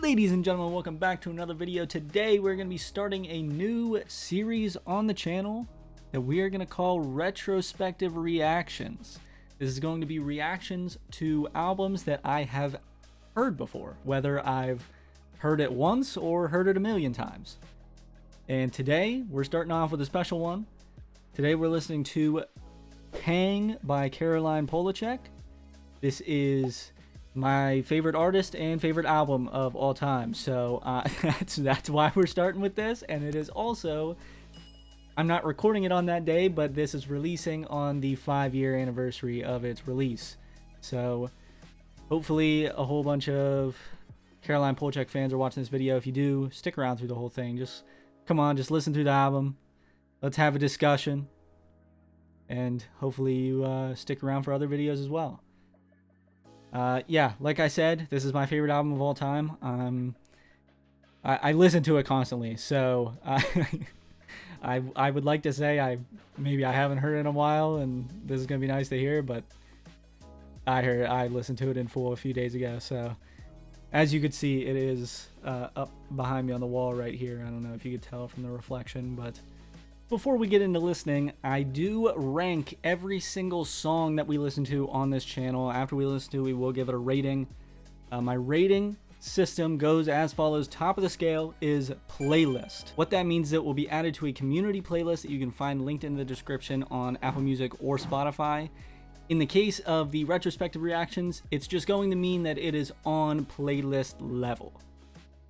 Ladies and gentlemen, welcome back to another video. Today we're going to be starting a new series on the channel that we are going to call Retrospective Reactions. This is going to be reactions to albums that I have heard before, whether I've heard it once or heard it a million times. And today we're starting off with a special one. Today we're listening to Pang by Polachek. This is my favorite artist and favorite album of all time, so that's why we're starting with this. And it is also, I'm not recording it on that day, but this is releasing on the 5-year anniversary of its release, so hopefully a whole bunch of Polachek fans are watching this video. If you do, stick around through the whole thing. Just come on, just listen through the album, let's have a discussion, and hopefully you stick around for other videos as well. Yeah, like I said, this is my favorite album of all time. I listen to it constantly, so I would like to say maybe I haven't heard it in a while, and this is gonna be nice to hear, but I listened to it in full a few days ago. So as you could see, it is up behind me on the wall right here. I don't know if you could tell from the reflection, but before we get into listening, I do rank every single song that we listen to on this channel. After we listen to it, we will give it a rating. My rating system goes as follows. Top of the scale is playlist. What that means is it will be added to a community playlist that you can find linked in the description on Apple Music or Spotify. In the case of the retrospective reactions, it's just going to mean that it is on playlist level.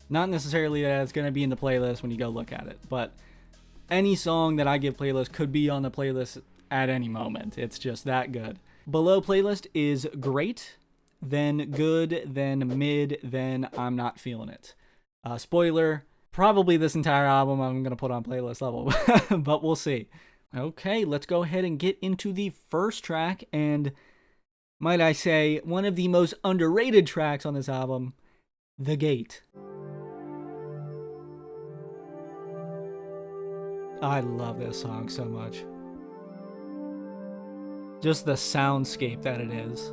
Not necessarily that it's going to be in the playlist when you go look at it, but any song that I give playlist could be on the playlist at any moment. It's just that good. Below playlist is great, then good, then mid, then I'm not feeling it. Spoiler, probably this entire album I'm going to put on playlist level, but we'll see. Okay, let's go ahead and get into the first track, and might I say, one of the most underrated tracks on this album, The Gate. I love this song so much. Just the soundscape that it is.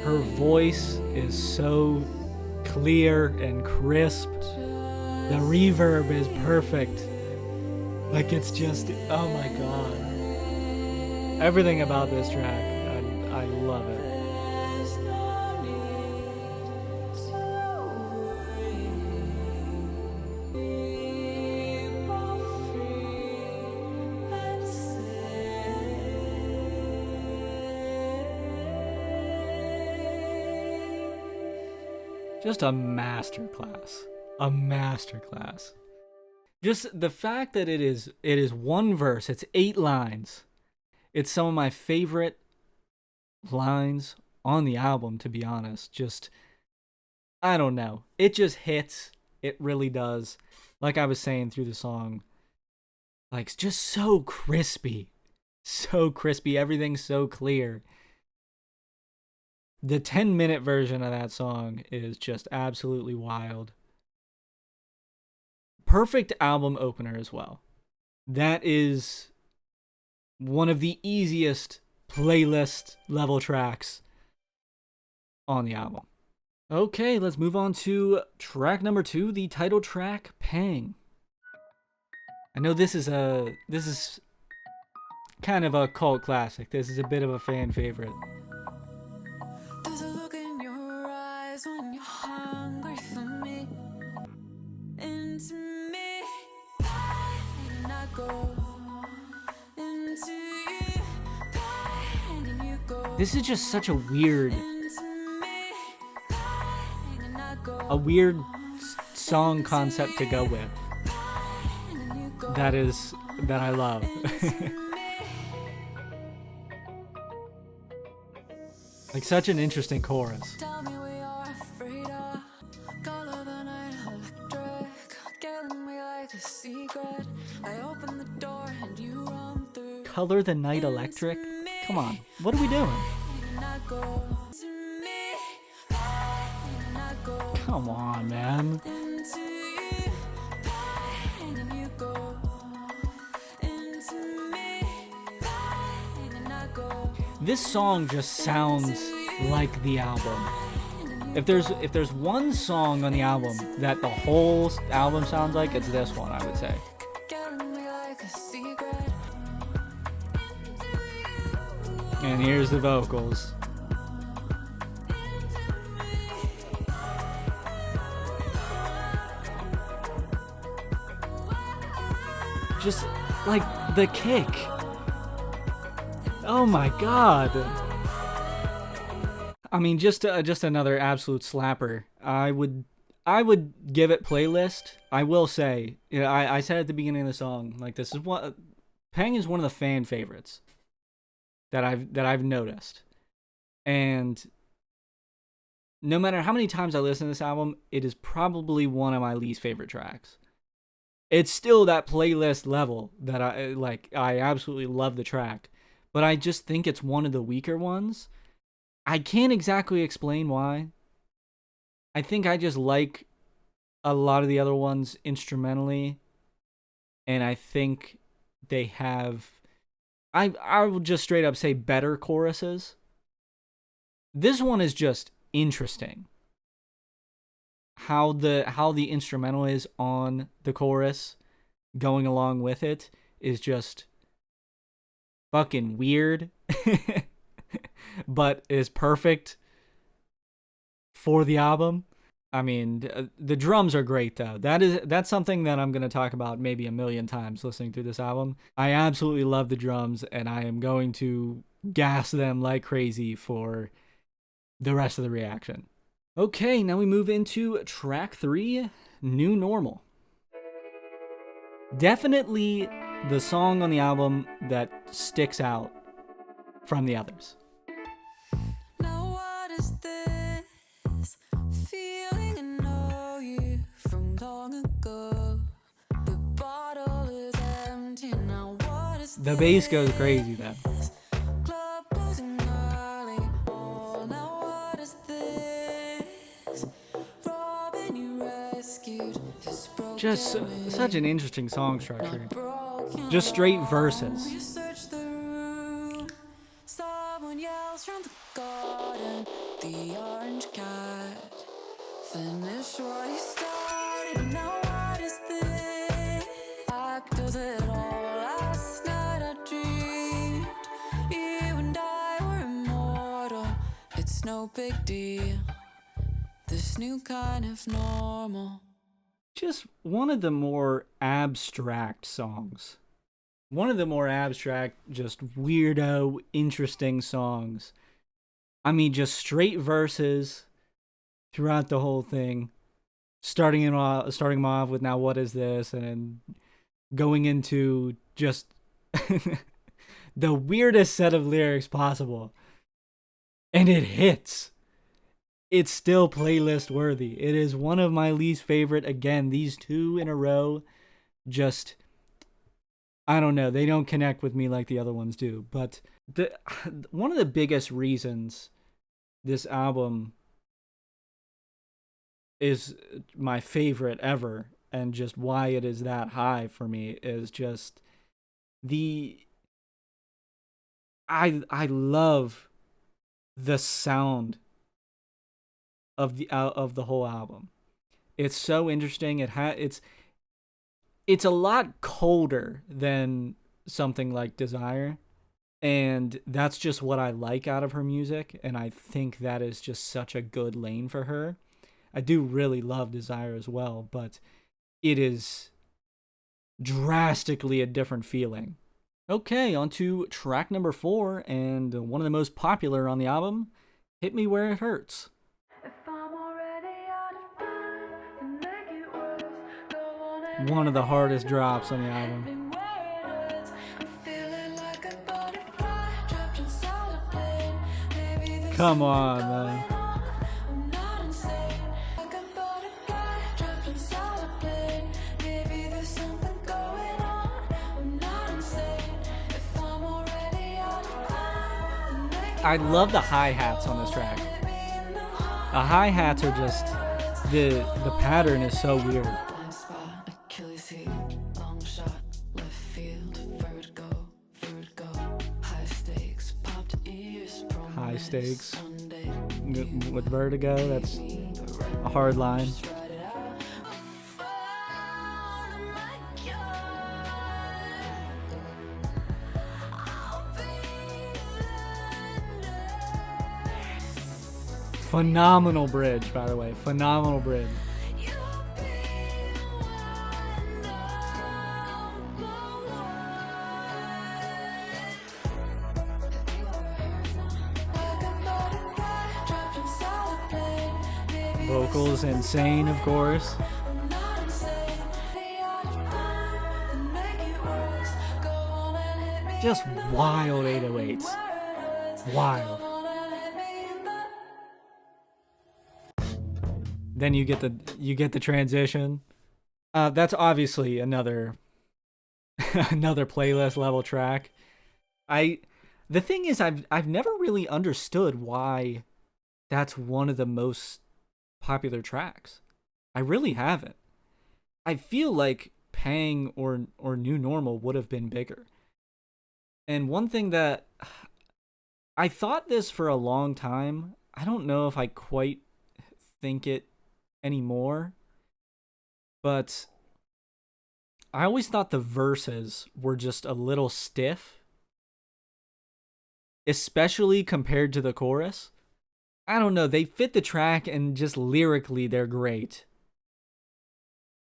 Her voice is so clear and crisp. The reverb is perfect. Like, it's just, oh my god. Everything about this track, I love it. Just a masterclass. A masterclass. Just the fact that it is one verse, it's 8 lines. It's some of my favorite lines on the album, to be honest. Just, I don't know. It just hits. It really does. Like I was saying through the song, like, just so crispy. So crispy. Everything's so clear. The 10-minute version of that song is just absolutely wild. Perfect album opener as well. That is one of the easiest playlist level tracks on the album. Okay, let's move on to track number 2, the title track, Pang. I know this is kind of a cult classic. This is a bit of a fan favorite. There's a look in your eyes when you're hungry for me. Into me, and I go into you, and you go. This is just such a weird song concept to go with. That I love. Like, such an interesting chorus. Tell me we are afraid of color the night electric, killing me like a secret. I open the door and you run through. Color the Night Electric? Come on, what are we doing? Come on, man. This song just sounds like the album. If there's one song on the album that the whole album sounds like, it's this one, I would say. And here's the vocals. Just like the kick. Oh my god. I mean, just another absolute slapper. I would give it playlist. I will say, I said at the beginning of the song, like, this is what Peng is one of the fan favorites that I've noticed. And no matter how many times I listen to this album, it is probably one of my least favorite tracks. It's still that playlist level that I absolutely love the track, but I just think it's one of the weaker ones. I can't exactly explain why. I think I just like a lot of the other ones instrumentally, and I think they have, I will just straight up say, better choruses. This one is just interesting. How the instrumental is on the chorus going along with it is just fucking weird. But is perfect for the album. I mean, the drums are great though. That's something that I'm going to talk about maybe a million times listening through this album. I absolutely love the drums, and I am going to gas them like crazy for the rest of the reaction. Okay, now we move into track 3, New Normal. Definitely the song on the album that sticks out from the others. Now what is this feeling? I know you from long ago. The bottle is empty now. What is The bass goes crazy though. Club closing early. Oh, now what is this? Robin, you rescued his broken Just such an interesting song structure. broken Just straight You verses. search the room. Someone yells from the garden. The orange cat finished what he started. Now what is this? Does it all? Last night I dreamed you and I were immortal. It's no big deal. This new kind of normal. Just one of the more abstract songs. One of the more abstract, just weirdo, interesting songs. I mean, just straight verses throughout the whole thing. Starting them off with now what is this, and then going into just the weirdest set of lyrics possible. And it hits. It's still playlist worthy. It is one of my least favorite. Again, these two in a row, just, I don't know, they don't connect with me like the other ones do. But one of the biggest reasons this album is my favorite ever, and just why it is that high for me, is just I love the sound of the whole album. It's so interesting. It's a lot colder than something like Desire, and that's just what I like out of her music, and I think that is just such a good lane for her. I do really love Desire as well, but it is drastically a different feeling. Okay, on to track number 4, and one of the most popular on the album, Hit Me Where It Hurts. One of the hardest drops on the album. Come on, man. I love the hi-hats on this track. The hi-hats are just, the pattern is so weird. high stakes. With Vertigo, that's a hard line. Phenomenal bridge, by the way. Phenomenal bridge. Vocals insane, of course. Just wild 808s. Wild. Then you get the transition. That's obviously another another playlist level track. The thing is, I've never really understood why that's one of the most popular tracks. I really haven't. I feel like Pang or New Normal would have been bigger. And one thing that I thought this for a long time, I don't know if I quite think it anymore, but I always thought the verses were just a little stiff, especially compared to the chorus. I don't know, they fit the track and just lyrically they're great.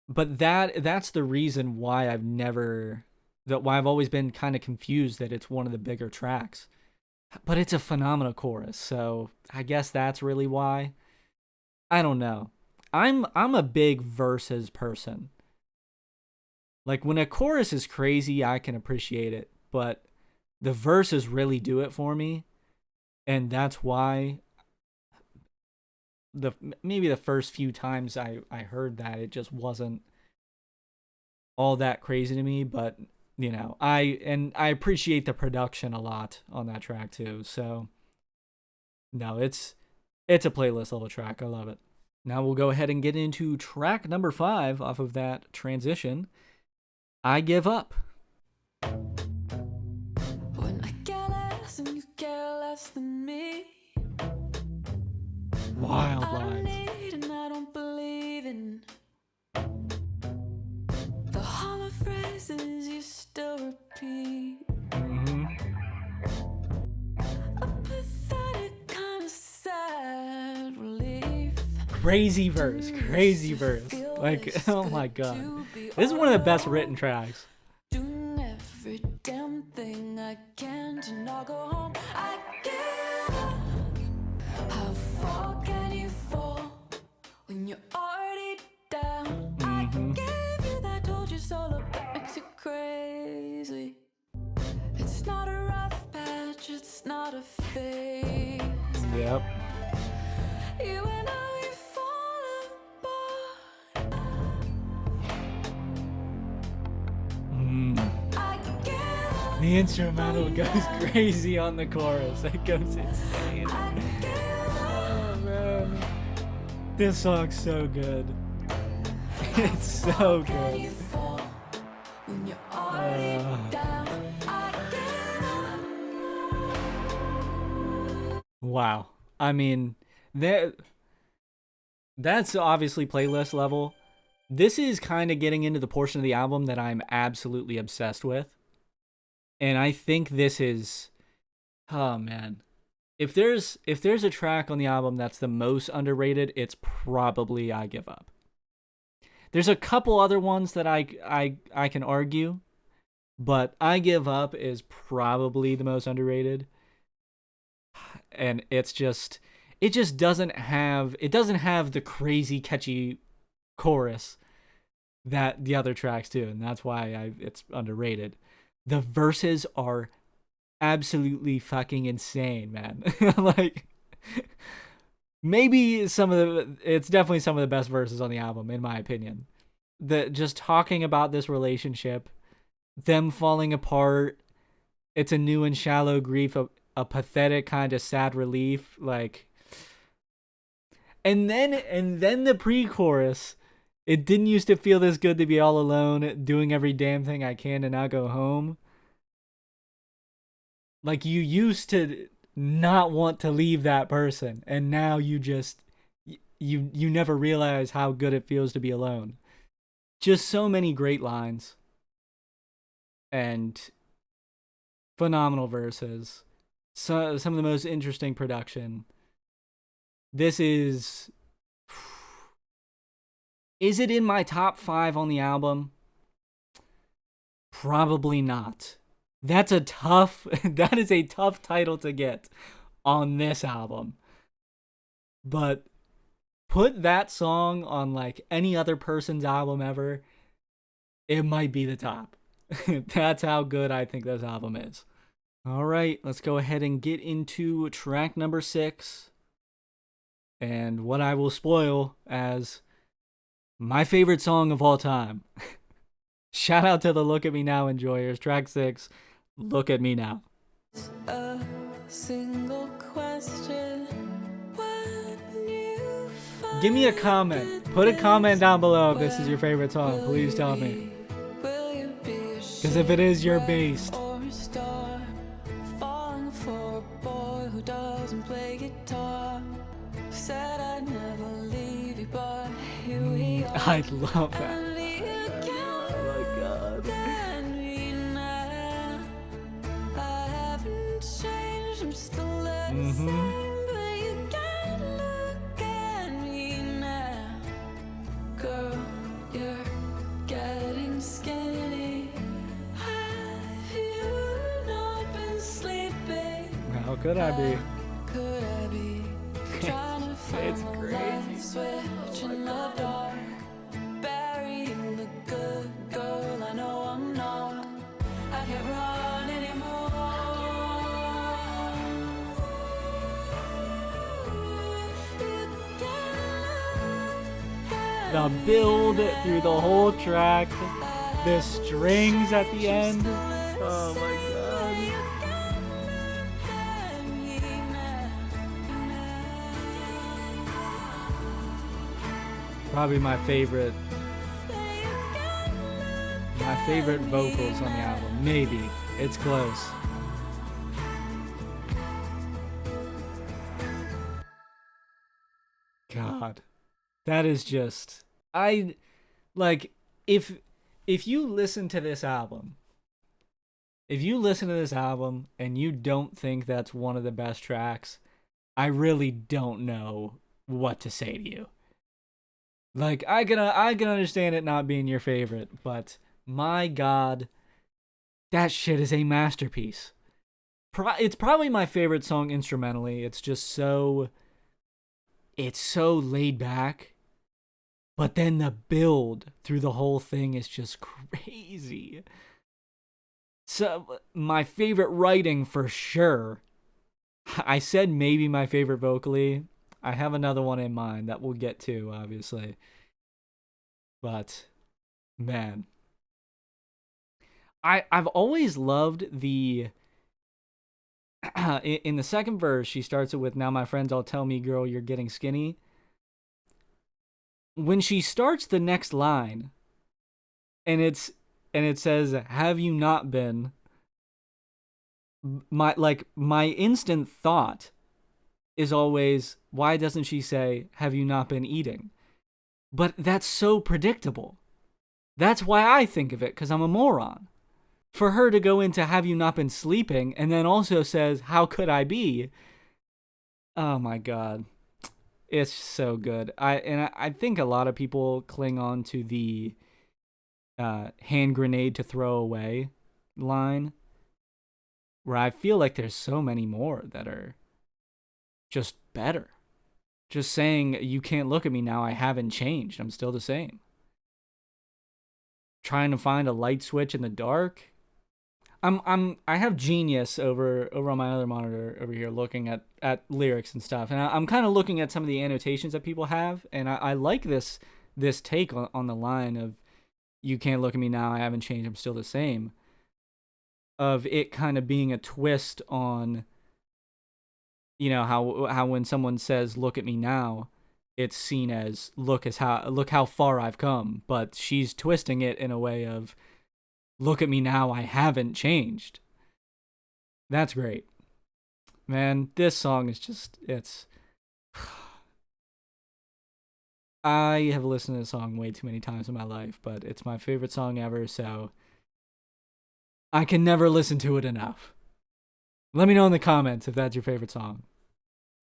But that's the reason why I've always been kind of confused that it's one of the bigger tracks. But it's a phenomenal chorus, so I guess that's really why. I don't know. I'm a big verses person. Like, when a chorus is crazy, I can appreciate it, but the verses really do it for me, and that's why maybe the first few times I heard that, it just wasn't all that crazy to me, but you know, I appreciate the production a lot on that track too. So no, it's a playlist level track. I love it. Now we'll go ahead and get into track number 5 off of that transition. I Give Up. When I care less and you care less than me. Wild I don't lines. need and I don't believe in the hollow phrases you still repeat. A pathetic kind of sad relief. Crazy verse. Like, oh my god. This is one of the best written tracks. Doing every damn thing I can to not go home. I give up. How far can you fall when you're already down? I gave you that, told you so, look, that makes you crazy. It's not a rough patch, it's not a phase. Yep. You and I, we fall apart. I give up. The instrumental goes crazy on the chorus. It goes insane. Oh man. This song's so good. It's so good. Wow. I mean, that's obviously playlist level. This is kind of getting into the portion of the album that I'm absolutely obsessed with. And I think this is, oh man. If there's a track on the album that's the most underrated, it's probably I Give Up. There's a couple other ones that I can argue, but I Give Up is probably the most underrated. And it just doesn't have the crazy catchy chorus that the other tracks do, and that's why it's underrated. The verses are absolutely fucking insane, man. Like, maybe it's definitely some of the best verses on the album, in my opinion. Just talking about this relationship, them falling apart, it's a new and shallow grief, a pathetic kind of sad relief, like, and then the pre-chorus, it didn't used to feel this good to be all alone, doing every damn thing I can to not go home. Like, you used to not want to leave that person, and now you just you never realize how good it feels to be alone. Just so many great lines and phenomenal verses. So, some of the most interesting production. This is it in my top 5 on the album? Probably not. That is a tough title to get on this album. But put that song on like any other person's album ever, it might be the top. That's how good I think this album is. All right, let's go ahead and get into track number 6. And what I will spoil as my favorite song of all time. Shout out to the Look at Me Now enjoyers. Track 6, Look at Me Now. A single question. Give me a comment. Put a comment down below if this is your favorite song. Please tell me. Because if it is, you're based. Falling for a boy who doesn't play guitar. Said I'd never leave you, but here we are. I love that. Oh my god. I haven't changed, I'm still the same, but you can't look at me now. Girl, you're getting skinny. Have you not been sleeping? How could I be? Could I be trying to find It's the crazy. light switch in the dark? Burying the good girl, I know I'm not. I can't run anymore. The build through the whole track, the strings at the end. Oh my god. Probably my favorite vocals on the album. Maybe. It's close. God. That is just if you listen to this album, and you don't think that's one of the best tracks, I really don't know what to say to you. Like, I can understand it not being your favorite, but my god, that shit is a masterpiece. It's probably my favorite song instrumentally. It's just so laid back, but then the build through the whole thing is just crazy. So, my favorite writing for sure. I said maybe my favorite vocally. I have another one in mind that we'll get to, obviously. But, man. I've always loved the... in the second verse, she starts it with, "Now my friends all tell me, girl, you're getting skinny." When she starts the next line, and it says, "Have you not been?" My instant thought is always, why doesn't she say, "Have you not been eating?" But that's so predictable. That's why I think of it, because I'm a moron. For her to go into "Have you not been sleeping?" and then also says, "How could I be?" Oh my god. It's so good. I think a lot of people cling on to the hand grenade to throw away line, where I feel like there's so many more that are just better. Just saying, "You can't look at me now, I haven't changed, I'm still the same." Trying to find a light switch in the dark. I have Genius over on my other monitor over here looking at lyrics and stuff, and I'm kind of looking at some of the annotations that people have, and I like this take on the line of "You can't look at me now, I haven't changed, I'm still the same," of it kind of being a twist on, you know, how when someone says "look at me now," it's seen as look how far I've come, but she's twisting it in a way of, "Look at me now, I haven't changed." That's great. Man, this song is just, it's... I have listened to this song way too many times in my life, but it's my favorite song ever, so I can never listen to it enough. Let me know in the comments if that's your favorite song.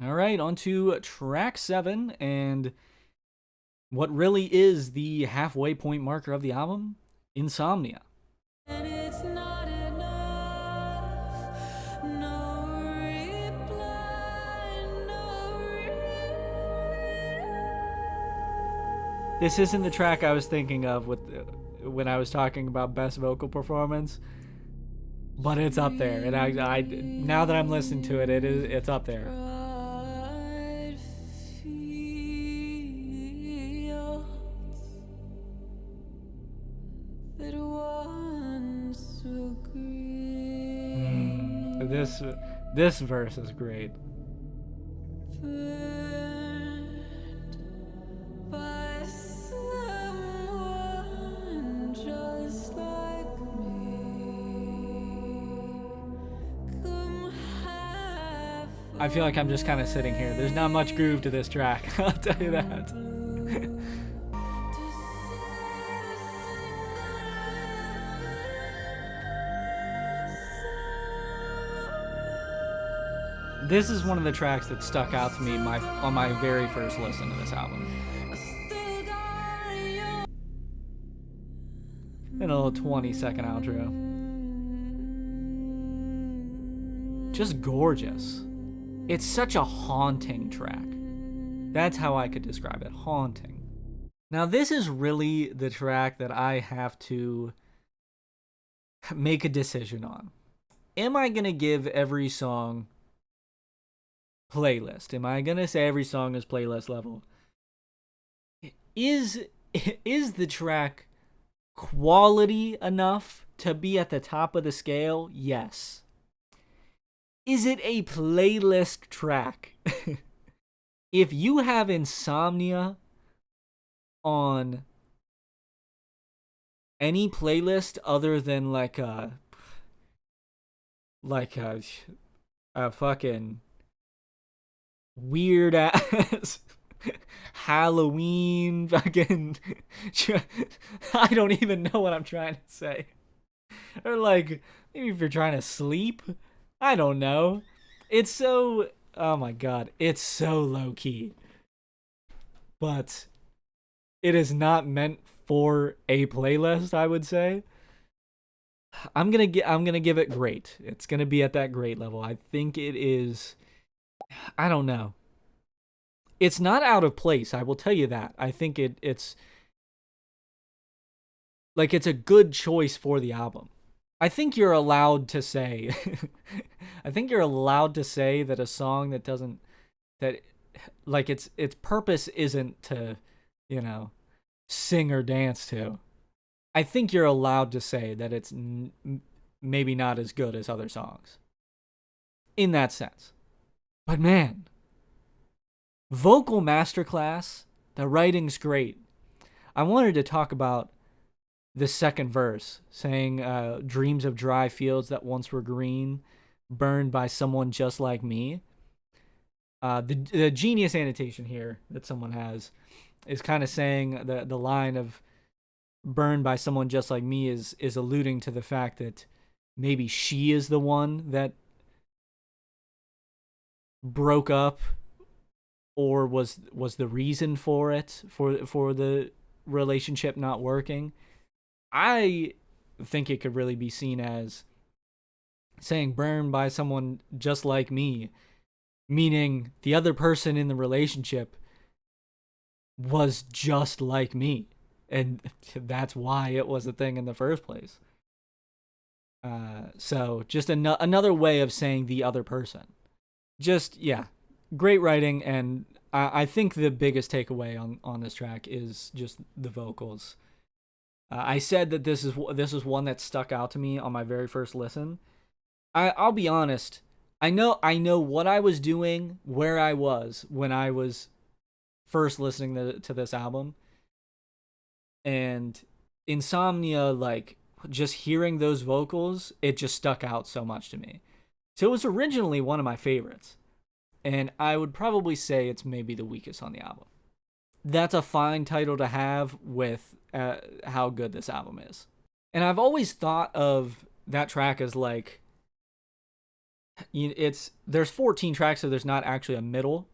All right, on to track 7, and what really is the halfway point marker of the album, Insomnia. And it's not enough. No reply, no This isn't the track I was thinking of when I was talking about best vocal performance, but it's up there. And I now that I'm listening to it, it's up there. pride fields that once were green. This verse is great. Burned by someone just like me. Come have I feel like I'm just kind of sitting here. There's not much groove to this track, I'll tell you that. This is one of the tracks that stuck out to me on my very first listen to this album. And a little 20-second outro. Just gorgeous. It's such a haunting track. That's how I could describe it, haunting. Now this is really the track that I have to make a decision on. Am I gonna give every song playlist? Am I gonna say every song is playlist level? Is the track quality enough to be at the top of the scale? Yes. Is it a playlist track? If you have Insomnia on any playlist other than like a fucking weird ass Halloween fucking I don't even know what I'm trying to say. Or like maybe if you're trying to sleep, I don't know. It's so, oh my god, it's so low key. But it is not meant for a playlist, I would say. I'm gonna give it great. It's gonna be at that great level. I think it is. I don't know. It's not out of place. I will tell you that. I think it's like it's a good choice for the album. I think you're allowed to say. I think you're allowed to say that a song that doesn't like its purpose isn't to, sing or dance to. I think you're allowed to say that it's maybe not as good as other songs. In that sense. But man, vocal masterclass, the writing's great. I wanted to talk about the second verse, saying, dreams of dry fields that once were green, burned by someone just like me. The genius annotation here that someone has is kind of saying the line of burned by someone just like me is alluding to the fact that maybe she is the one that broke up or was the reason for it, for the relationship not working. I think it could really be seen as saying burned by someone just like me, meaning the other person in the relationship was just like me, and that's why it was a thing in the first place. So just another way of saying the other person. Just, yeah, great writing, and I think the biggest takeaway on this track is just the vocals. I said that this is one that stuck out to me on my very first listen. I'll be honest. I know what I was doing, where I was when I was first listening to this album. And Insomnia, like, just hearing those vocals, it just stuck out so much to me. So it was originally one of my favorites, and I would probably say it's maybe the weakest on the album. That's a fine title to have with how good this album is. And I've always thought of that track as like, there's 14 tracks, so there's not actually a middle.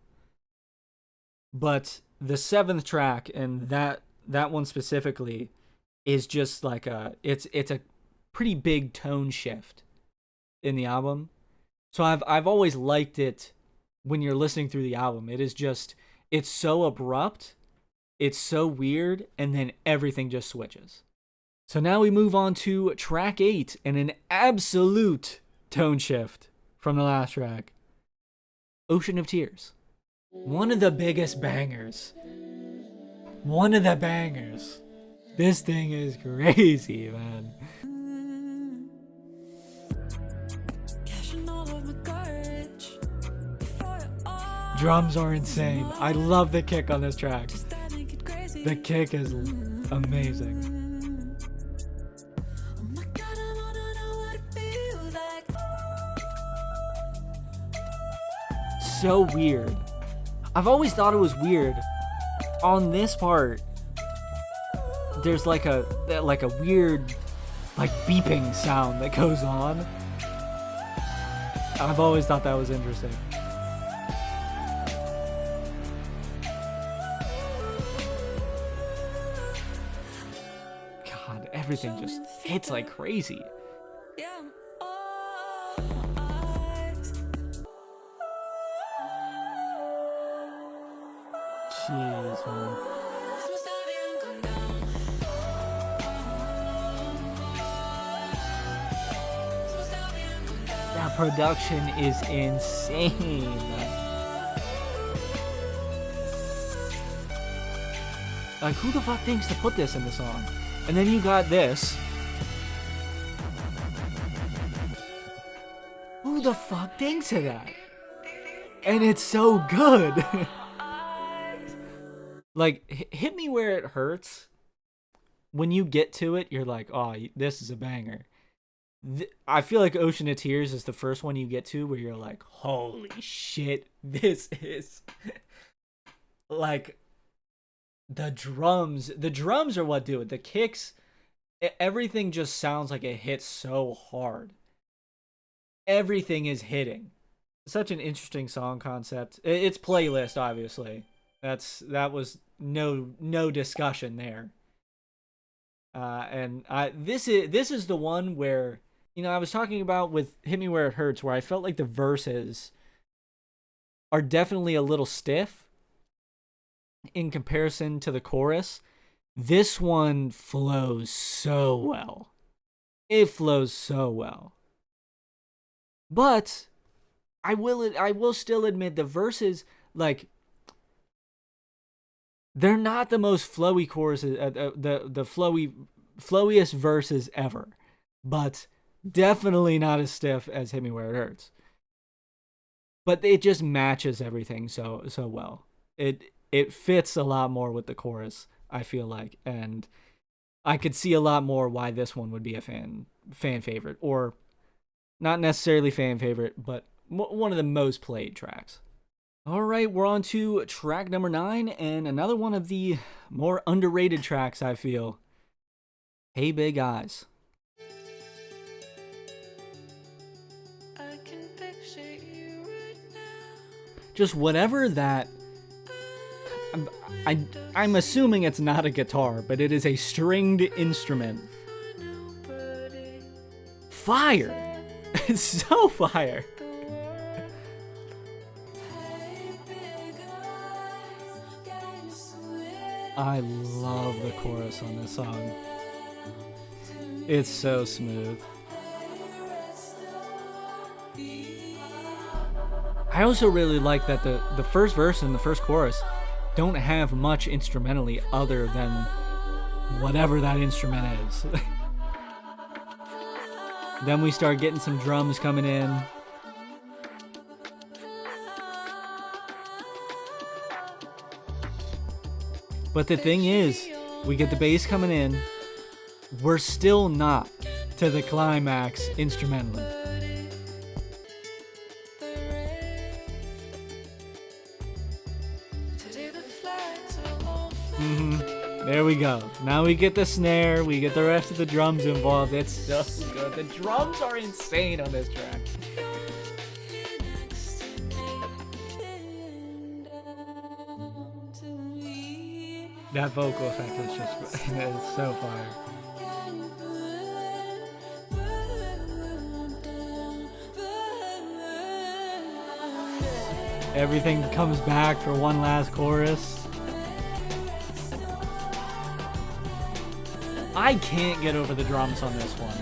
But the 7th track, and that one specifically, is just like it's a pretty big tone shift in the album. So I've always liked it when you're listening through the album. It is just, it's so abrupt, it's so weird, and then everything just switches. So now we move on to track 8, and an absolute tone shift from the last track. Ocean of Tears. One of the biggest bangers. One of the bangers. This thing is crazy, man. Drums are insane. I love the kick on this track. The kick is amazing. So weird. I've always thought it was weird. On this part, there's like a weird like beeping sound that goes on. I've always thought that was interesting. God, everything just hits like crazy. Jeez, man. That production is insane. Like, who the fuck thinks to put this in the song? And then you got this. Who the fuck thinks of that? And it's so good. Like, Hit Me Where It Hurts, when you get to it, you're like, oh, this is a banger. I feel like Ocean of Tears is the first one you get to where you're like, holy shit, this is... like, the drums are what do it. The kicks, everything just sounds like it hits so hard. Everything is hitting. Such an interesting song concept. It's playlist, obviously. That was no discussion there. And this is the one where, you know, I was talking about with Hit Me Where It Hurts, where I felt like the verses are definitely a little stiff in comparison to the chorus. This one flows so well. It flows so well. But I will still admit the verses, like, they're not the most flowy choruses, the flowiest verses ever, but definitely not as stiff as Hit Me Where It Hurts. But it just matches everything so well. It fits a lot more with the chorus, I feel like, and I could see a lot more why this one would be a fan favorite, or not necessarily fan favorite, but one of the most played tracks. All right, we're on to track number 9, and another one of the more underrated tracks, I feel. Hey Big Eyes. I can picture you right now. Just whatever that... I'm assuming it's not a guitar, but it is a stringed instrument. Fire! It's so fire! I love the chorus on this song. It's so smooth. I also really like that the first verse and the first chorus don't have much instrumentally other than whatever that instrument is. Then we start getting some drums coming in. But the thing is, we get the bass coming in. We're still not to the climax instrumentally. There we go. Now we get the snare. We get the rest of the drums involved. It's so good. The drums are insane on this track. That vocal effect is just it's so fire. Everything comes back for one last chorus. I can't get over the drums on this one.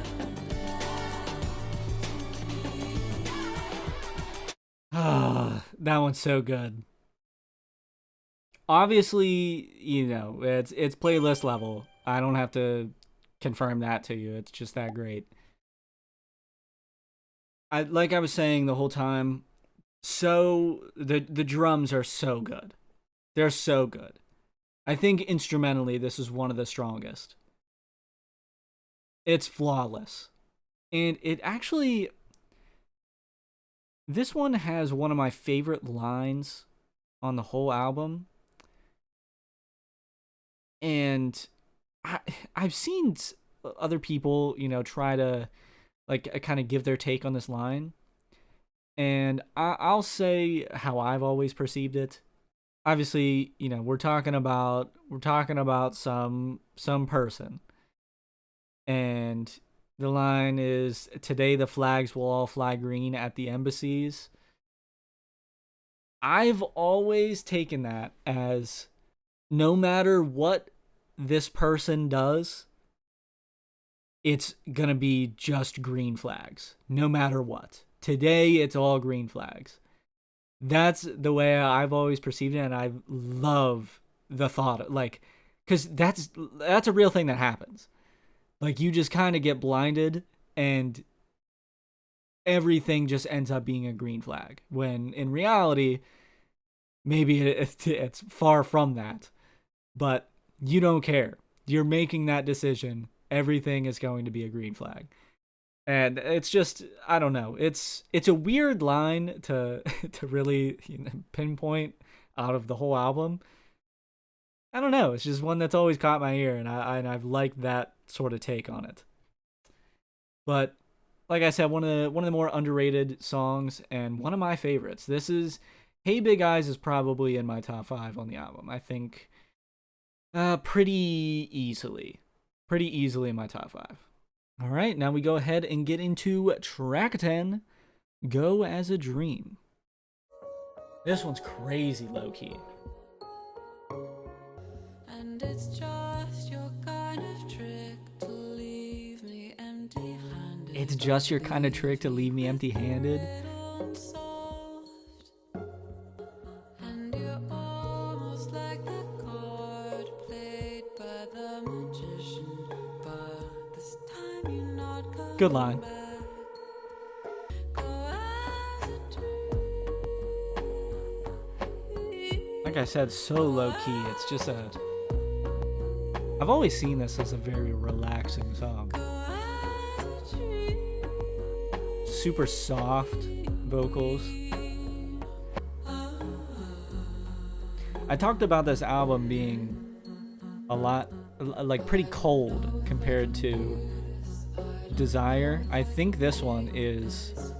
That one's so good. Obviously, you know, it's playlist level. I don't have to confirm that to you. It's just that great. Like I was saying the whole time, so the drums are so good. They're so good. I think instrumentally this is one of the strongest. It's flawless. And it actually, this one has one of my favorite lines on the whole album. And I've seen other people, you know, try to like kind of give their take on this line. And I'll say how I've always perceived it. Obviously, you know, we're talking about some person. And the line is, "Today the flags will all fly green at the embassies." I've always taken that as no matter what this person does, it's gonna be just green flags. No matter what. Today, it's all green flags. That's the way I've always perceived it, and I love the thought, like, because that's a real thing that happens. Like, you just kind of get blinded, and everything just ends up being a green flag. When, in reality, maybe it's far from that. But you don't care. You're making that decision. Everything is going to be a green flag. And it's just, I don't know. It's a weird line to really, you know, pinpoint out of the whole album. I don't know. It's just one that's always caught my ear, and I've liked that sort of take on it. But like I said, one of the more underrated songs and one of my favorites. This is "Hey Big Eyes" is probably in my top 5 on the album. I think pretty easily in my top 5. All right, now we go ahead and get into track 10, "Go as a Dream." This one's crazy low-key. And it's just your kind of trick to leave me empty-handed. It's just your kind of trick to leave me empty-handed. And you're almost like the chord played by the magician, but this time you're not coming Good line. back. Go as a dream. Like I said, so low-key. It's just I've always seen this as a very relaxing song. Super soft vocals. I talked about this album being a lot, like, pretty cold compared to Desire. I think this one is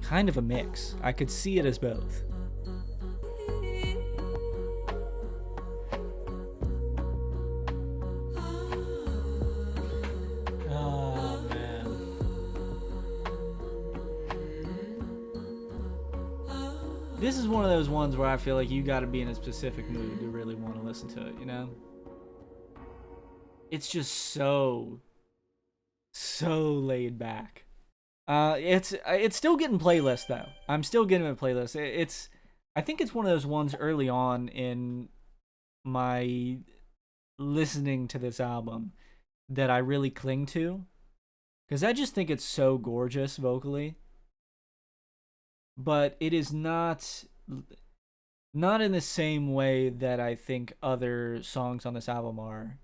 kind of a mix. I could see it as both. This is one of those ones where I feel like you gotta be in a specific mood to really want to listen to it, you know? It's just so laid back. It's still getting playlists though. I'm still getting a playlist. I think it's one of those ones early on in my listening to this album that I really cling to, because I just think it's so gorgeous vocally. But it is not in the same way that I think other songs on this album are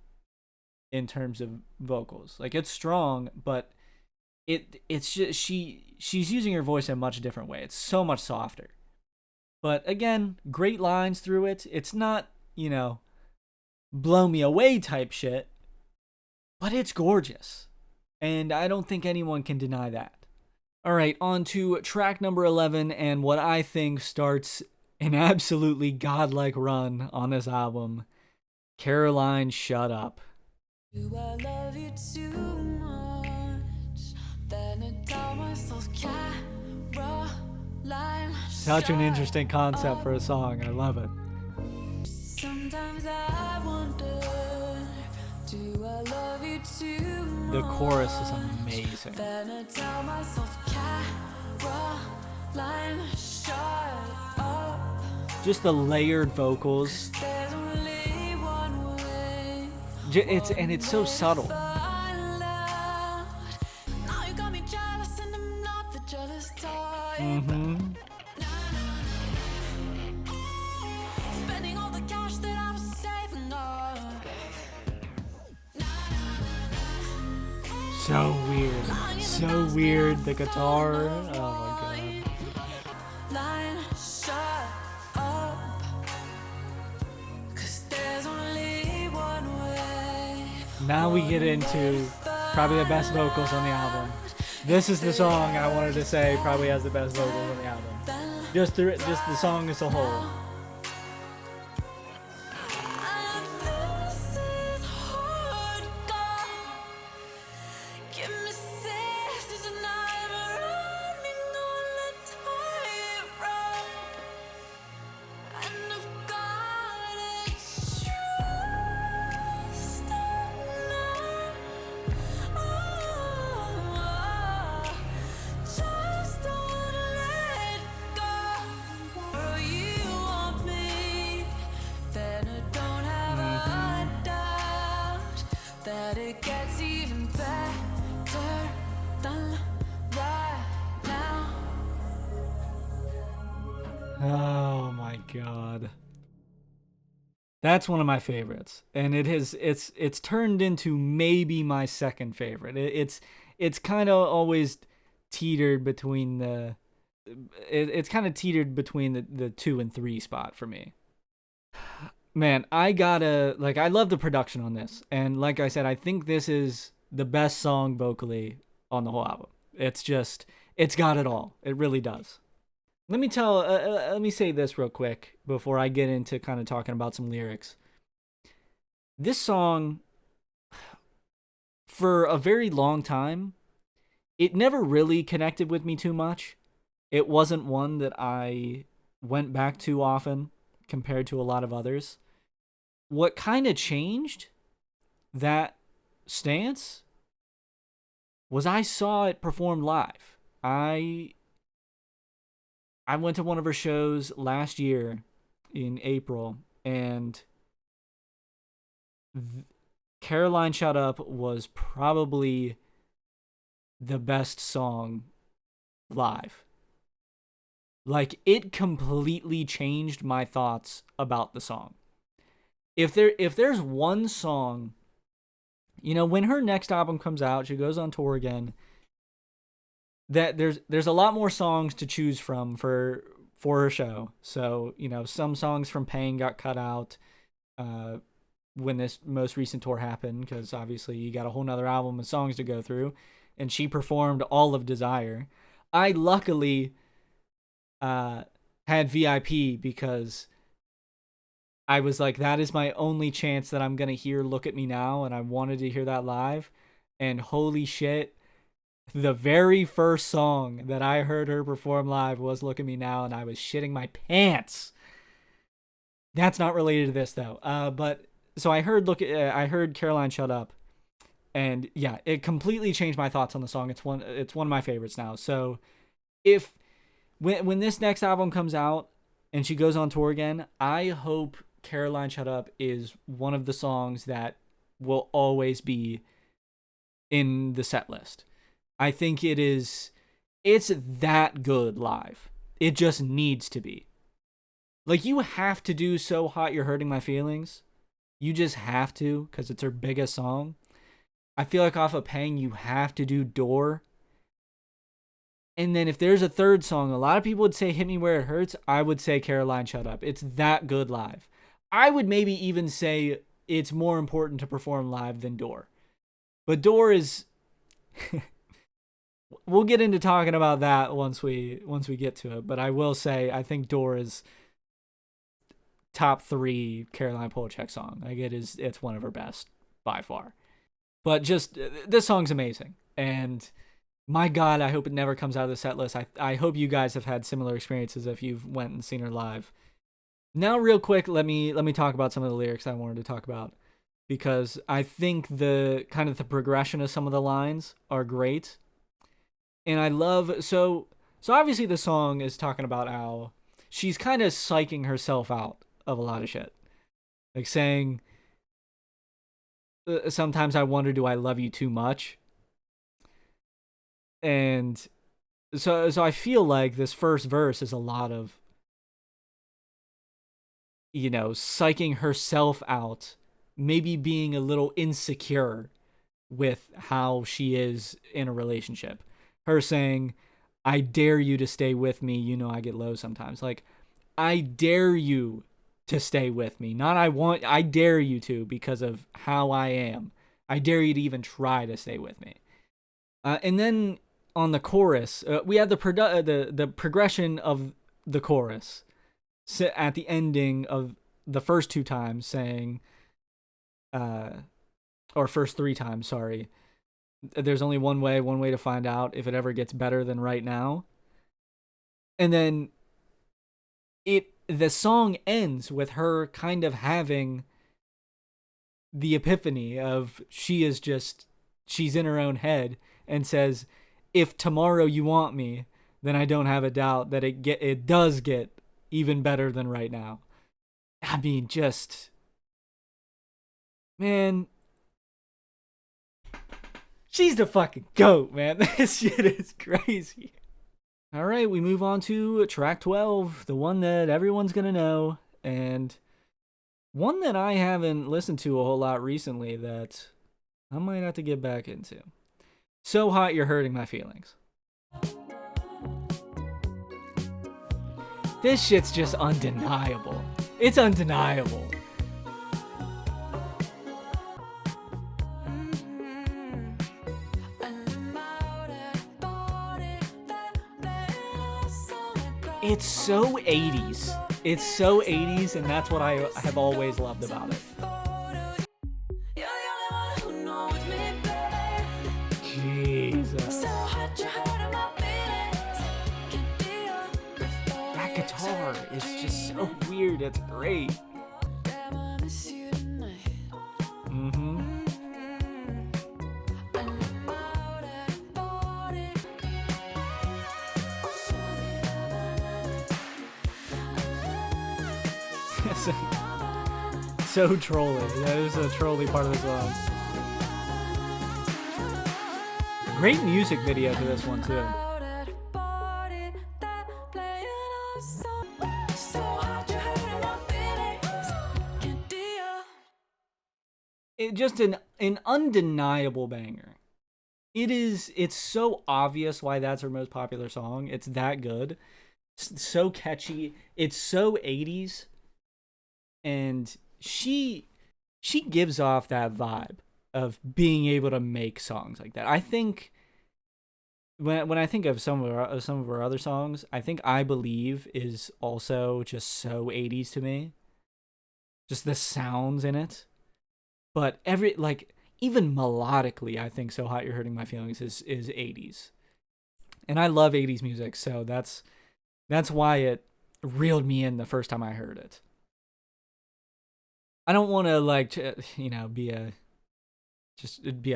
in terms of vocals. Like, it's strong, but it's just she's using her voice in a much different way. It's so much softer. But again, great lines through it. It's not, you know, blow me away type shit, but it's gorgeous. And I don't think anyone can deny that. All right, on to track number 11, and what I think starts an absolutely godlike run on this album, Caroline, Shut Up. Do I love you too much? Then I tell myself, Caroline, Such an shut interesting concept for a song. I love it. Sometimes I wonder, do I love you too much? The chorus is amazing. Then I tell myself, Caroline, shut up. Just the layered vocals. There's only one way. It's so subtle. Now you got me jealous and I'm not the jealous type. Spending all the cash that I was saving up. So weird. So weird. The guitar. Oh my god. Line, shut up. 'Cause there's only one way. Now we get into probably the best vocals on the album. This is the song I wanted to say probably has the best vocals on the album. Just the song as a whole. This is hard, God. Give me sisters and I'm running on a tightrope. And I've gotta trust just don't let go. Or you want me, then I don't have a doubt that it gets even better than right now. Oh my god. That's one of my favorites. And it's turned into maybe my second favorite. It's kind of always teetered between the 2 and 3 spot for me. Man, I love the production on this. And like I said, I think this is the best song vocally on the whole album. It's got it all. It really does. Let me say this real quick before I get into kind of talking about some lyrics. This song, for a very long time, it never really connected with me too much. It wasn't one that I went back to often compared to a lot of others. What kind of changed that stance was I saw it performed live. I went to one of her shows last year in April, and Caroline Shut Up was probably the best song live. Like, it completely changed my thoughts about the song. If there's one song, when her next album comes out, she goes on tour again, that there's a lot more songs to choose from for her show. So, some songs from Pain got cut out when this most recent tour happened, because obviously you got a whole nother album of songs to go through, and she performed all of Desire. I luckily had VIP because I was like, that is my only chance that I'm going to hear Look at Me Now, and I wanted to hear that live. And holy shit, the very first song that I heard her perform live was Look at Me Now, and I was shitting my pants. That's not related to this though. But so I heard Caroline Shut Up, and yeah, it completely changed my thoughts on the song. It's one of my favorites now. So when this next album comes out and she goes on tour again, I hope Caroline Shut Up is one of the songs that will always be in the set list. I think it's that good live. It just needs to be. Like, you have to do So Hot You're Hurting My Feelings. You just have to, because it's her biggest song. I feel like off of Pang, you have to do Door. And then if there's a third song, a lot of people would say Hit Me Where It Hurts. I would say Caroline Shut Up. It's that good live. I would maybe even say it's more important to perform live than Door. But Door is we'll get into talking about that once we get to it, but I will say I think Door is top 3 Caroline Polachek song. Like it's one of her best by far. But just this song's amazing, and my God, I hope it never comes out of the set list. I hope you guys have had similar experiences if you've went and seen her live. Now, real quick, let me talk about some of the lyrics I wanted to talk about, because I think the progression of some of the lines are great. And I love, so obviously the song is talking about how she's kind of psyching herself out of a lot of shit. Like saying, sometimes I wonder, do I love you too much? And so I feel like this first verse is a lot of, psyching herself out, maybe being a little insecure with how she is in a relationship. Her saying, I dare you to stay with me. I get low sometimes. Like, I dare you to stay with me. Not I dare you to, because of how I am. I dare you to even try to stay with me. And then on the chorus, we have the progression of the chorus at the ending of the first 2 times saying, or first 3 times, sorry. There's only one way to find out if it ever gets better than right now. And then the song ends with her kind of having the epiphany of she's in her own head and says, if tomorrow you want me, then I don't have a doubt that it does get even better than right now. I mean, man, she's the fucking GOAT, man. This shit is crazy. All right, we move on to track 12, the one that everyone's gonna know, and one that I haven't listened to a whole lot recently that I might have to get back into. So Hot You're Hurting My Feelings. This shit's just undeniable. It's undeniable. It's so 80s. It's so 80s, and that's what I have always loved about it. Jesus. That guitar is just so weird. It's great. So trolly. That is a trolly part of the song. Great music video to this one too. It just an undeniable banger. It's so obvious why that's her most popular song. It's that good. It's so catchy. It's so 80s. And she gives off that vibe of being able to make songs like that. I think when I think of some of her other songs, I think I Believe is also just so 80s to me. Just the sounds in it. But even melodically, I think So Hot You're Hurting My Feelings is 80s. And I love 80s music, so that's why it reeled me in the first time I heard it. I don't want to be a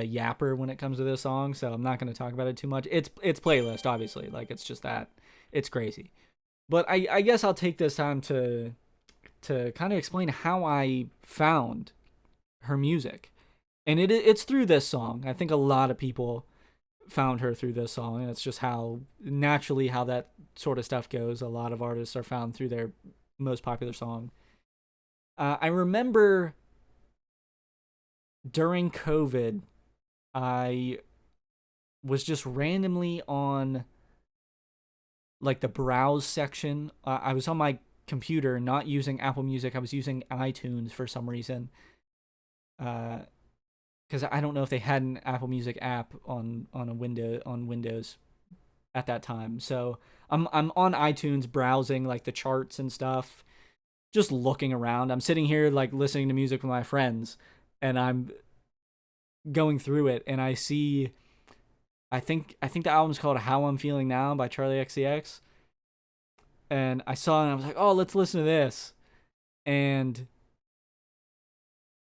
yapper when it comes to this song, so I'm not going to talk about it too much. It's playlist, obviously. It's just that. It's crazy. But I guess I'll take this time to kind of explain how I found her music. And it's through this song. I think a lot of people found her through this song, and it's just how that sort of stuff goes. A lot of artists are found through their most popular song. I remember during COVID, I was just randomly on the browse section. I was on my computer, not using Apple Music. I was using iTunes for some reason. because I don't know if they had an Apple Music app on Windows at that time. So I'm on iTunes browsing like the charts and stuff, just looking around. I'm sitting here like listening to music with my friends, and I'm going through it, and I see. I think the album's called "How I'm Feeling Now" by Charlie XCX, and I saw it and I was like, oh, let's listen to this, and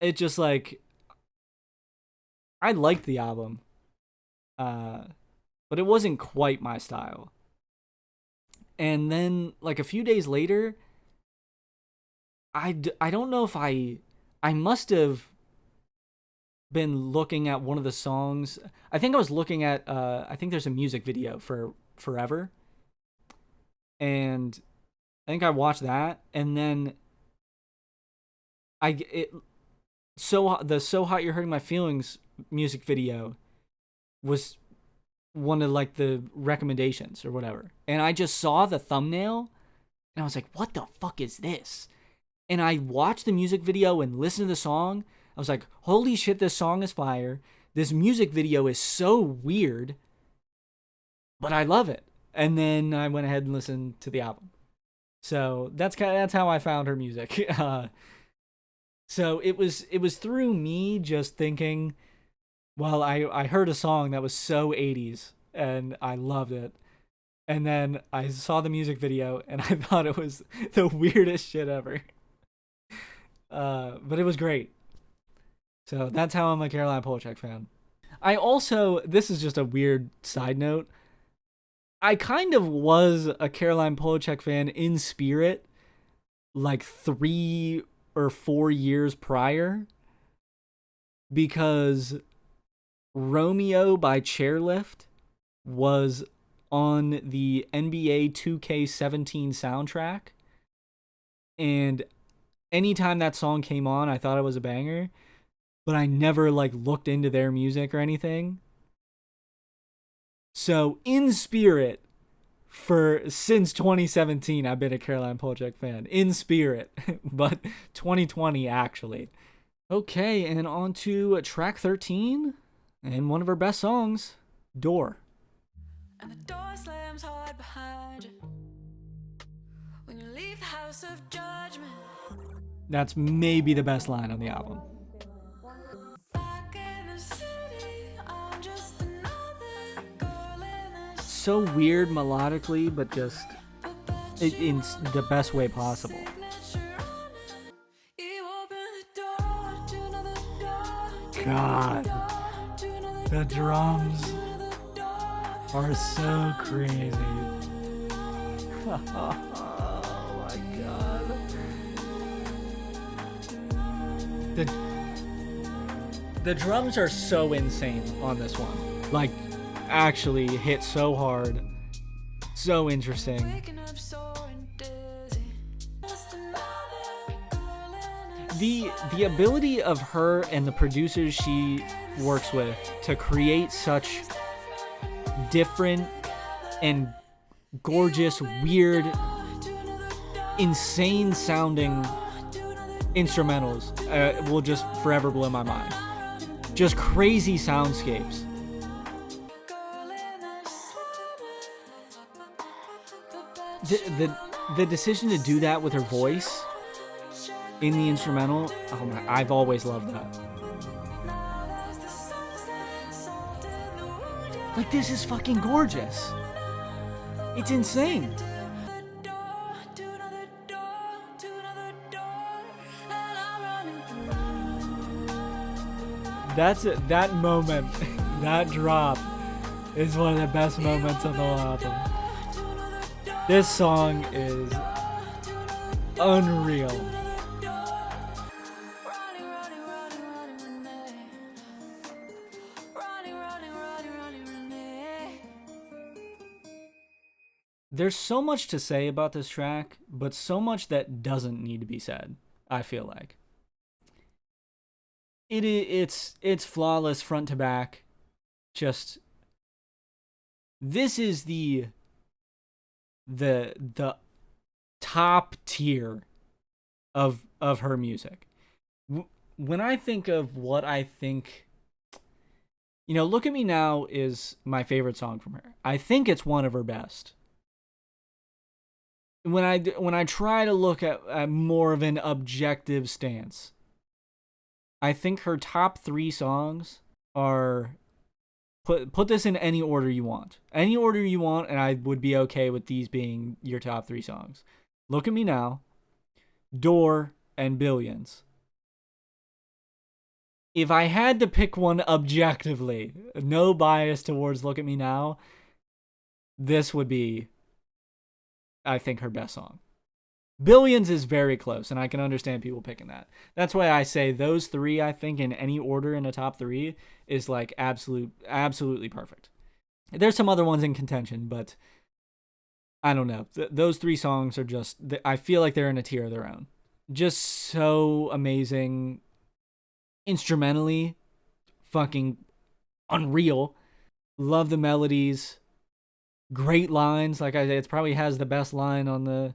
it just like I liked the album, but it wasn't quite my style. And then like a few days later, I don't know if I must have been looking at one of the songs. I think I was looking at I think there's a music video for Forever, and I think I watched that, and then the So Hot You're Hurting My Feelings music video was one of like the recommendations or whatever, and I just saw the thumbnail and I was like, what the fuck is this? And I watched the music video and listened to the song. I was like, holy shit, this song is fire. This music video is so weird, but I love it. And then I went ahead and listened to the album. So that's how I found her music. So it was through me just thinking, well, I heard a song that was so 80s and I loved it. And then I saw the music video and I thought it was the weirdest shit ever. But it was great. So that's how I'm a Caroline Polachek fan. I also, this is just a weird side note, I kind of was a Caroline Polachek fan in spirit like 3 or 4 years prior, because Romeo by Chairlift was on the NBA 2K17 soundtrack, and anytime that song came on, I thought it was a banger, but I never like looked into their music or anything. So in spirit, since 2017, I've been a Caroline Polachek fan. In spirit, but 2020 actually. Okay, and on to track 13, and one of her best songs, Door. And the door slams hard behind you when you leave the house of judgment. That's maybe the best line on the album. Back in the city, I'm just another girl in the So weird melodically, but just in the best way possible. signature on it. You open the door to another door, God, to another the drums door. are so crazy. Oh my god. The drums are so insane on this one. Like, actually hit so hard. So interesting. Waking up sore and dizzy. Just another girl in a The ability of her and the producers she works with to create such different and gorgeous, weird, insane sounding instrumentals will just forever blow my mind. Just crazy soundscapes. The decision to do that with her voice in the instrumental, oh my, I've always loved that. Like, this is fucking gorgeous. It's insane. That moment, that drop is one of the best moments of the whole album. This song is unreal. There's so much to say about this track, but so much that doesn't need to be said, I feel like. It's flawless front to back. Just, this is the top tier of her music. when I think of what I think, Look at Me Now is my favorite song from her. I think it's one of her best. When I try to look at more of an objective stance, I think her top 3 songs are, put this in any order you want. Any order you want, and I would be okay with these being your top 3 songs. Look at Me Now, Door, and Billions. If I had to pick one objectively, no bias towards Look at Me Now, this would be, I think, her best song. Billions is very close, and I can understand people picking that. That's why I say those 3, I think, in any order in a top 3 is like absolutely perfect. There's some other ones in contention, but I don't know. Those 3 songs are just, I feel like they're in a tier of their own. Just so amazing. Instrumentally, fucking unreal. Love the melodies. Great lines. Like I said, it probably has the best line on the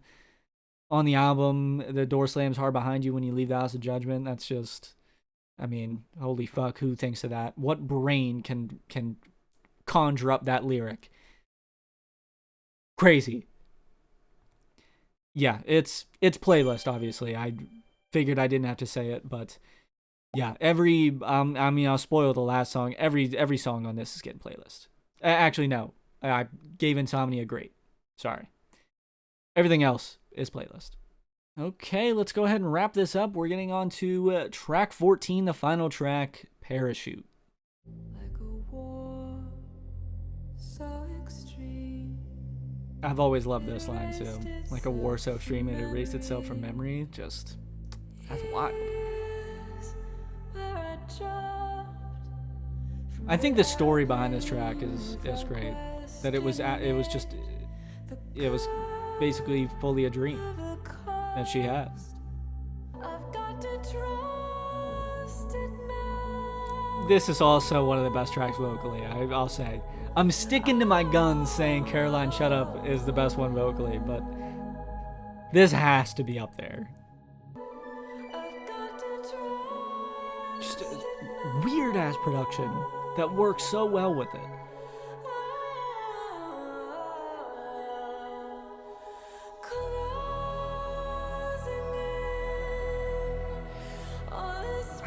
album. The door slams hard behind you when you leave the house of judgment. That's just, I mean, holy fuck, who thinks of that? What brain can conjure up that lyric? Crazy. Yeah, it's playlist, obviously. I figured I didn't have to say it, but yeah, I'll spoil the last song. Every song on this is getting playlist. Actually, no. I gave Insomnia great. Sorry. Everything else is playlist. Okay, let's go ahead and wrap this up. We're getting on to track 14, the final track, Parachute. Like a war so extreme. I've always loved this line too. Like a war so extreme it erased itself from memory. Just, that's wild. I think the story behind this track is great. That it was basically fully a dream that she had. This is also one of the best tracks vocally. I'll say. I'm sticking to my guns saying Caroline Shut Up is the best one vocally, but this has to be up there. Just a weird ass production that works so well with it.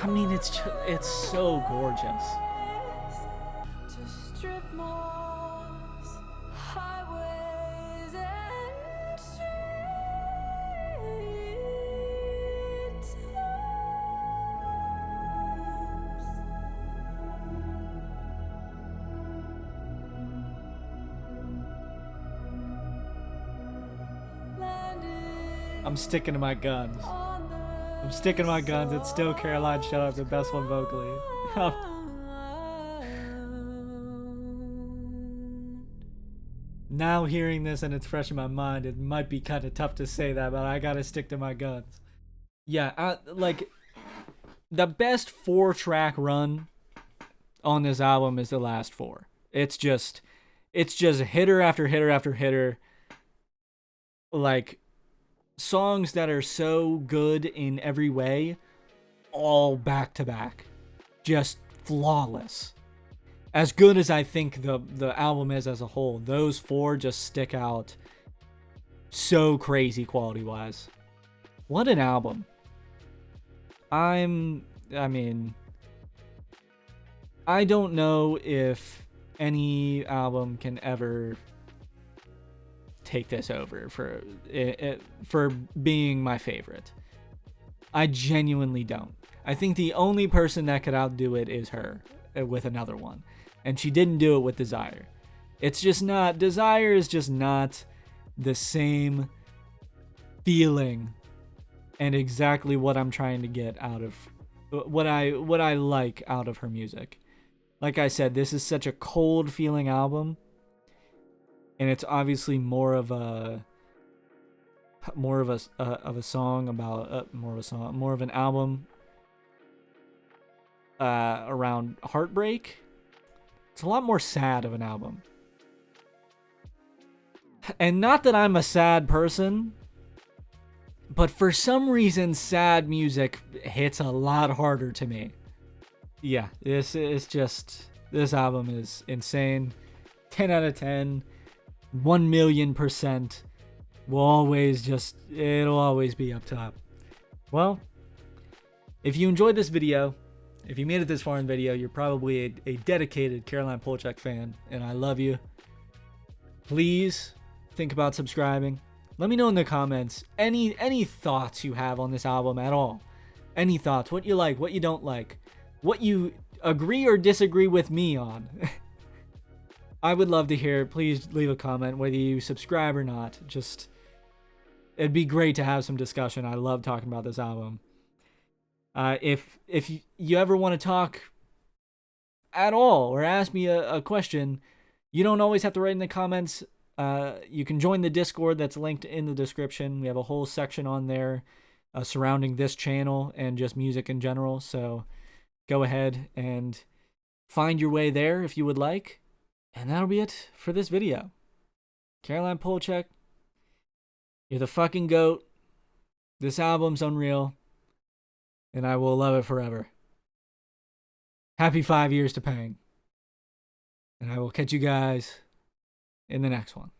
I mean, it's so gorgeous. To strip malls, highways and streets. I'm sticking to my guns. I'm sticking to my guns. It's still Caroline Shut Up, the best one vocally. Now hearing this and it's fresh in my mind, it might be kind of tough to say that, but I gotta stick to my guns. Yeah, like, the best 4-track run on this album is the last 4. It's just hitter after hitter after hitter. Like, songs that are so good in every way, all back to back, just flawless. As good as I think the album is as a whole, those 4 just stick out so crazy quality wise. What an album. I don't know if any album can ever take this over for being my favorite. I genuinely don't. I think the only person that could outdo it is her with another one, and she didn't do it with Desire. Desire is just not the same feeling and exactly what I'm trying to get out of what I like out of her music. Like I said, this is such a cold feeling album. And it's obviously more of an album around heartbreak. It's a lot more sad of an album. And not that I'm a sad person, But for some reason, sad music hits a lot harder to me. Yeah, this album is insane. 10 out of 10. 1,000,000%. It'll always be up top. Well, if you enjoyed this video, if you made it this far in the video, you're probably a dedicated Caroline Polachek fan, and I love you. Please think about subscribing. Let me know in the comments any thoughts you have on this album at all. Any thoughts, what you like, what you don't like, what you agree or disagree with me on. I would love to hear it. Please leave a comment whether you subscribe or not. It'd be great to have some discussion. I love talking about this album. If you ever want to talk at all or ask me a question, you don't always have to write in the comments. You can join the Discord that's linked in the description. We have a whole section on there surrounding this channel and just music in general. So go ahead and find your way there if you would like. And that'll be it for this video. Caroline Polachek, you're the fucking GOAT. This album's unreal. And I will love it forever. Happy 5 years to Pang. And I will catch you guys in the next one.